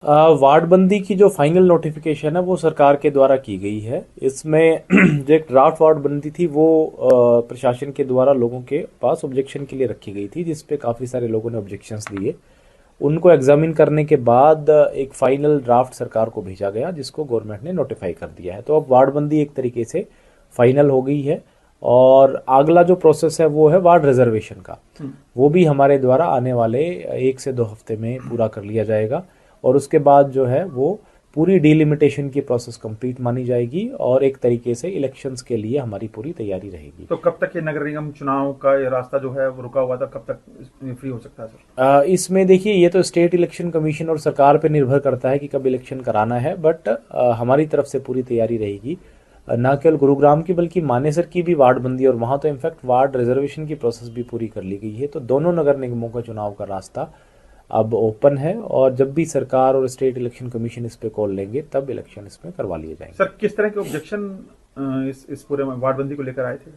वार्डबंदी की जो final notification है वो सरकार के द्वारा की गई है। इसमें जो एक ड्राफ्ट वार्डबंदी थी वो प्रशासन के द्वारा लोगों के पास ऑब्जेक्शन के लिए रखी गई थी, जिस पे काफ़ी सारे लोगों ने ऑब्जेक्शंस दिए। उनको एग्जामिन करने के बाद एक फाइनल ड्राफ्ट सरकार को भेजा गया, जिसको गवर्नमेंट ने नोटिफाई कर दिया है। तो अब वार्डबंदी एक तरीके से फाइनल हो गई है और अगला जो प्रोसेस है वो है वार्ड रिजर्वेशन का। वो भी हमारे द्वारा आने वाले 1 से 2 हफ्ते में पूरा कर लिया जाएगा और उसके बाद जो है वो पूरी डिलिमिटेशन की प्रोसेस कंप्लीट मानी जाएगी और एक तरीके से इलेक्शंस के लिए हमारी पूरी तैयारी रहेगी। तो कब तक ये नगर निगम चुनाव का ये रास्ता जो है वो रुका हुआ था, कब तक फ्री हो सकता है सर? इसमें देखिए, ये तो स्टेट इलेक्शन कमीशन और सरकार पे निर्भर करता है कि कब इलेक्शन कराना है, बट हमारी तरफ से पूरी तैयारी रहेगी। ना केवल गुरुग्राम की बल्कि मानेसर की भी वार्डबंदी और वहां तो इनफैक्ट वार्ड रिजर्वेशन की प्रोसेस भी पूरी कर ली गई है। तो दोनों नगर निगमों का चुनाव का रास्ता अब ओपन है और जब भी सरकार और स्टेट इलेक्शन कमीशन इस पे कॉल लेंगे तब इलेक्शन इसमें करवा लिए जाएंगे। सर, किस तरह के ऑब्जेक्शन इस पूरे वार्डबंदी को लेकर आए थे?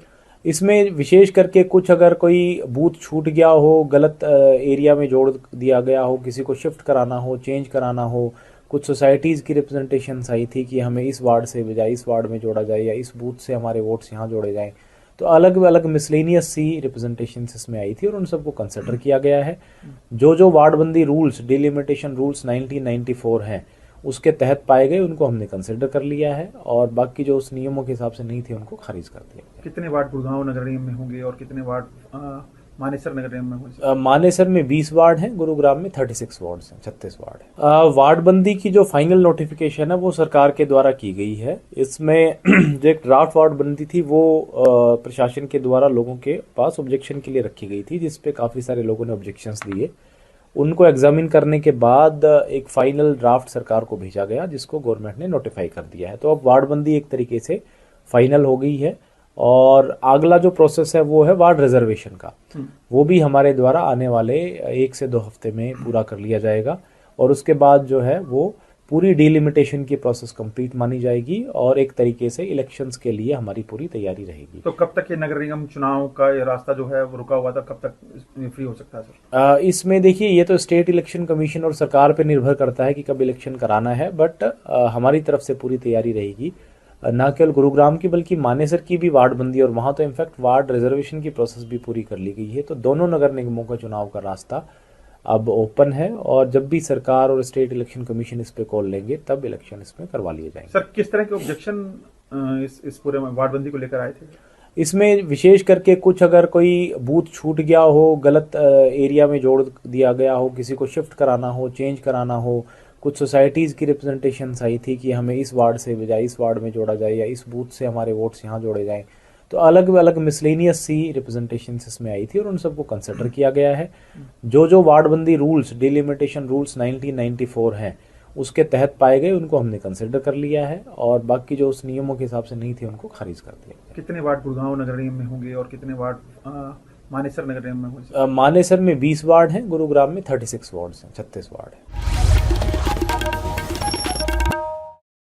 इसमें विशेष करके कुछ अगर कोई बूथ छूट गया हो, गलत एरिया में जोड़ दिया गया हो, किसी को शिफ्ट कराना हो, चेंज कराना हो, कुछ सोसाइटीज़ की रिप्रेजेंटेशन आई थी कि हमें इस वार्ड से बजाय इस वार्ड में जोड़ा जाए या इस बूथ से हमारे वोट्स यहाँ जोड़े जाएं, तो अलग अलग मिसलेनियस सी रिप्रेजेंटेशन इसमें आई थी और उन सबको कंसिडर किया गया है। जो वार्डबंदी रूल्स, डिलिमिटेशन रूल्स 1994 हैं, उसके तहत पाए गए उनको हमने कंसिडर कर लिया है और बाकी जो उस नियमों के हिसाब से नहीं थे उनको खारिज कर दिया गया। कितने वार्ड गुड़गांव नगर निगम में होंगे और कितने वार्ड मानेसर नगर निगम में होंगे? मानेसर में 20 वार्ड हैं, गुरुग्राम में 36 वार्ड हैं, 36 वार्ड है। वार्डबंदी की जो फाइनल नोटिफिकेशन है वो सरकार के द्वारा की गई है। इसमें जो एक ड्राफ्ट वार्डबंदी थी वो प्रशासन के द्वारा लोगों के पास ऑब्जेक्शन के लिए रखी गई थी, जिसपे काफ़ी सारे लोगों ने ऑब्जेक्शंस दिए। उनको एग्जामिन करने के बाद एक फाइनल ड्राफ्ट सरकार को भेजा गया, जिसको गवर्नमेंट ने नोटिफाई कर दिया है। तो अब वार्डबंदी एक तरीके से फाइनल हो गई है और अगला जो प्रोसेस है वो है वार्ड रिजर्वेशन का। वो भी हमारे द्वारा आने वाले 1 से 2 हफ्ते में पूरा कर लिया जाएगा और उसके बाद जो है वो पूरी डिलिमिटेशन की प्रोसेस कंप्लीट मानी जाएगी और एक तरीके से इलेक्शंस के लिए हमारी पूरी तैयारी रहेगी। तो कब तक ये नगर निगम चुनाव का ये रास्ता जो है वो रुका हुआ था, कब तक फ्री हो सकता है सर? इसमें देखिए, ये तो स्टेट इलेक्शन कमीशन और सरकार पे निर्भर करता है कि कब इलेक्शन कराना है, बट हमारी तरफ से पूरी तैयारी रहेगी। ना केवल गुरुग्राम की बल्कि मानेसर की भी वार्डबंदी और वहां तो इनफैक्ट वार्ड रिजर्वेशन की प्रोसेस भी पूरी कर ली गई है। तो दोनों नगर निगमों का चुनाव का रास्ता अब ओपन है और जब भी सरकार और स्टेट इलेक्शन कमीशन इस पे कॉल लेंगे तब इलेक्शन इसमें करवा लिए जाएंगे। सर, किस तरह के ऑब्जेक्शन इस पूरे वार्डबंदी को लेकर आए थे? इसमें विशेष करके कुछ अगर कोई बूथ छूट गया हो, गलत एरिया में जोड़ दिया गया हो, किसी को शिफ्ट कराना हो, चेंज कराना हो, कुछ सोसाइटीज़ की रिप्रेजेंटेशन आई थी कि हमें इस वार्ड से बजाय इस वार्ड में जोड़ा जाए या इस बूथ से हमारे वोट्स यहाँ जोड़े जाएं, तो अलग अलग मिसलेनियस सी रिप्रेजेंटेशन इसमें आई थी और उन सबको कंसिडर किया गया है। जो वार्डबंदी रूल्स, डिलिमिटेशन रूल्स 1994 हैं, उसके तहत पाए गए उनको हमने कंसिडर कर लिया है और बाकी जो उस नियमों के हिसाब से नहीं थे उनको खारिज कर दिया गया। कितने वार्ड गुड़गांव नगर निगम में होंगे और कितने वार्ड मानेसर नगर निगम में होंगे? मानेसर में 20 वार्ड हैं, गुरुग्राम में 36 वार्ड हैं, 36 वार्ड है।